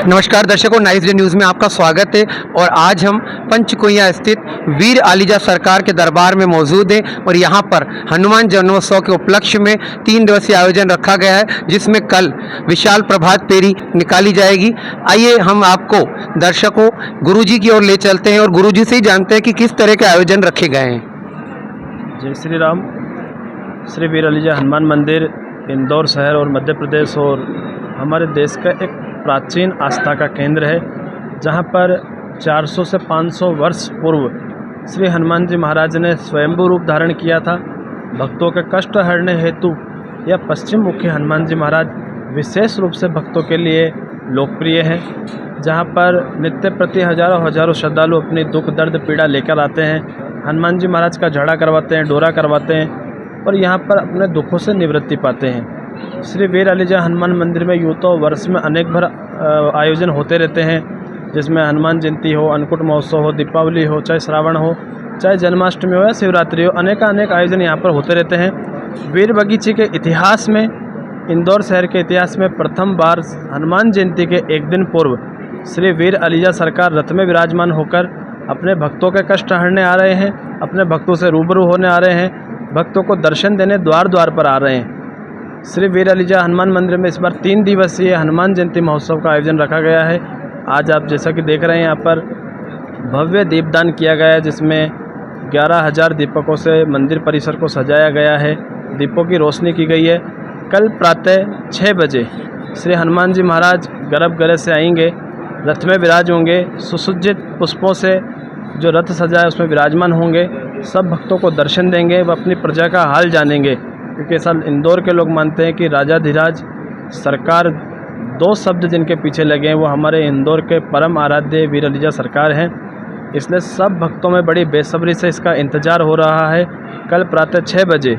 नमस्कार दर्शकों, nice day news में आपका स्वागत है। और आज हम पंचकुइयां स्थित वीर अलीजा सरकार के दरबार में मौजूद हैं और यहां पर हनुमान जन्मोत्सव के उपलक्ष्य में 3 दिवसीय आयोजन रखा गया है, जिसमें कल विशाल प्रभात फेरी निकाली जाएगी। आइए हम आपको दर्शकों गुरुजी की ओर ले चलते हैं और गुरुजी से ही जानते हैं कि किस तरह के आयोजन रखे गए हैं। जय श्री राम। श्री वीर अलीजा हनुमान मंदिर इंदौर शहर और मध्य प्रदेश और हमारे देश का एक प्राचीन आस्था का केंद्र है, जहां पर 400 से 500 वर्ष पूर्व श्री हनुमान जी महाराज ने स्वयंभू रूप धारण किया था। भक्तों के कष्ट हरने हेतु यह पश्चिम मुखी हनुमान जी महाराज विशेष रूप से भक्तों के लिए लोकप्रिय हैं, जहां पर नित्य प्रति हजारों श्रद्धालु अपनी दुख दर्द पीड़ा लेकर आते हैं। हनुमान जी महाराज का झड़ा करवाते हैं, डोरा करवाते हैं और यहाँ पर अपने दुखों से निवृत्ति पाते हैं। श्री वीर अलीजा हनुमान मंदिर में यूँ तो वर्ष में अनेक भर आयोजन होते रहते हैं, जिसमें हनुमान जयंती हो, अन्नकूट महोत्सव हो, दीपावली हो, चाहे श्रावण हो, चाहे जन्माष्टमी हो या शिवरात्रि हो, अनेक आयोजन यहाँ पर होते रहते हैं। वीर बगीचे के इतिहास में, इंदौर शहर के इतिहास में प्रथम बार हनुमान जयंती के एक दिन पूर्व श्री वीर अलीजा सरकार रथ में विराजमान होकर अपने भक्तों के कष्ट हरने आ रहे हैं, अपने भक्तों से रूबरू होने आ रहे हैं, भक्तों को दर्शन देने द्वार द्वार पर आ रहे हैं। श्री वीर अलीजा हनुमान मंदिर में इस बार 3 दिवसीय हनुमान जयंती महोत्सव का आयोजन रखा गया है। आज आप जैसा कि देख रहे हैं, यहाँ पर भव्य दीपदान किया गया है, जिसमें 11,000 दीपकों से मंदिर परिसर को सजाया गया है, दीपों की रोशनी की गई है। कल प्रातः 6 बजे श्री हनुमान जी महाराज गर्भ गृह से आएंगे, रथ में विराज होंगे, सुसज्जित पुष्पों से जो रथ सजा है उसमें विराजमान होंगे। सब भक्तों को दर्शन देंगे, वह अपनी प्रजा का हाल जानेंगे, क्योंकि साल इंदौर के लोग मानते हैं कि राजाधिराज सरकार 2 शब्द जिनके पीछे लगे हैं वो हमारे इंदौर के परम आराध्य वीर अलीजा सरकार हैं। इसलिए सब भक्तों में बड़ी बेसब्री से इसका इंतज़ार हो रहा है। कल प्रातः 6 बजे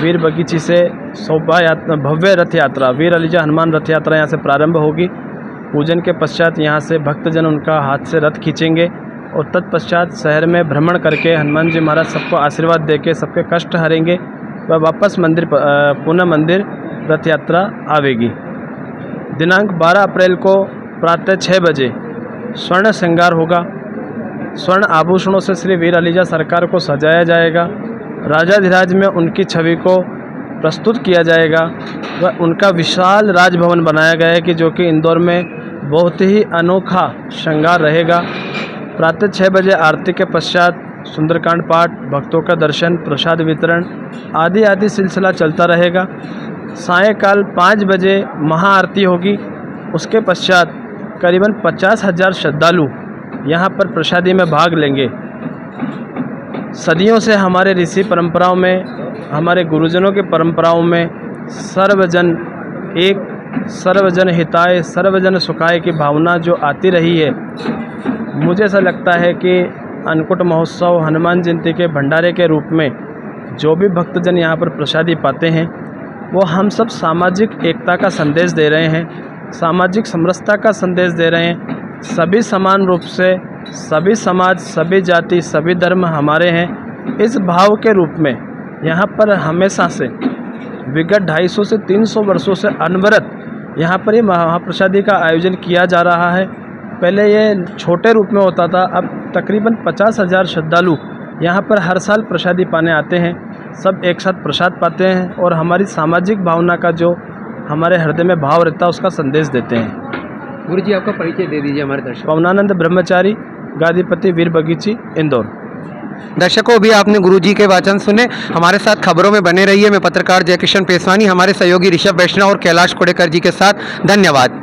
वीर बगीची से शोभा यात्रा, भव्य रथ यात्रा, वीर अलीजा हनुमान रथ यात्रा यहाँ से प्रारंभ होगी। पूजन के पश्चात यहाँ से भक्तजन उनका हाथ से रथ खींचेंगे और तत्पश्चात शहर में भ्रमण करके हनुमान जी महाराज सबको आशीर्वाद देके सबके कष्ट हरेंगे। वह वापस मंदिर पुनः मंदिर रथ यात्रा आवेगी। दिनांक 12 अप्रैल को प्रातः 6 बजे स्वर्ण श्रृंगार होगा। स्वर्ण आभूषणों से श्री वीर अलीजा सरकार को सजाया जाएगा। राजाधिराज में उनकी छवि को प्रस्तुत किया जाएगा। वह उनका विशाल राजभवन बनाया गया है कि जो कि इंदौर में बहुत ही अनोखा श्रृंगार रहेगा। प्रातः 6 बजे आरती के पश्चात सुंदरकांड पाठ, भक्तों का दर्शन, प्रसाद वितरण आदि सिलसिला चलता रहेगा। सायंकाल 5 बजे महाआरती होगी। उसके पश्चात करीबन 50,000 श्रद्धालु यहाँ पर प्रसादी में भाग लेंगे। सदियों से हमारे ऋषि परंपराओं में, हमारे गुरुजनों की परंपराओं में सर्वजन एक, सर्वजन हिताय, सर्वजन सुखाय की भावना जो आती रही है, मुझे ऐसा लगता है कि अन्नकूट महोत्सव हनुमान जयंती के भंडारे के रूप में जो भी भक्तजन यहाँ पर प्रसादी पाते हैं, वो हम सब सामाजिक एकता का संदेश दे रहे हैं, सामाजिक समरसता का संदेश दे रहे हैं। सभी समान रूप से, सभी समाज, सभी जाति, सभी धर्म हमारे हैं, इस भाव के रूप में यहाँ पर हमेशा से विगत 250 से 300 वर्षों से अनवरत यहाँ पर ये महाप्रसादी का आयोजन किया जा रहा है। पहले ये छोटे रूप में होता था, अब तकरीबन 50,000 श्रद्धालु यहाँ पर हर साल प्रसादी पाने आते हैं। सब एक साथ प्रसाद पाते हैं और हमारी सामाजिक भावना का जो हमारे हृदय में भाव रहता है उसका संदेश देते हैं। गुरुजी आपका परिचय दे दीजिए हमारे दर्शकों। पवनानंद ब्रह्मचारी, गादीपति, वीर बगीची, इंदौर। दर्शकों, अभी आपने गुरुजी के वाचन सुने। हमारे साथ खबरों में बने रहिए। मैं पत्रकार जयकिशन पेसवानी हमारे सहयोगी ऋषभ वैष्णव और कैलाश कोडेकर जी के साथ। धन्यवाद।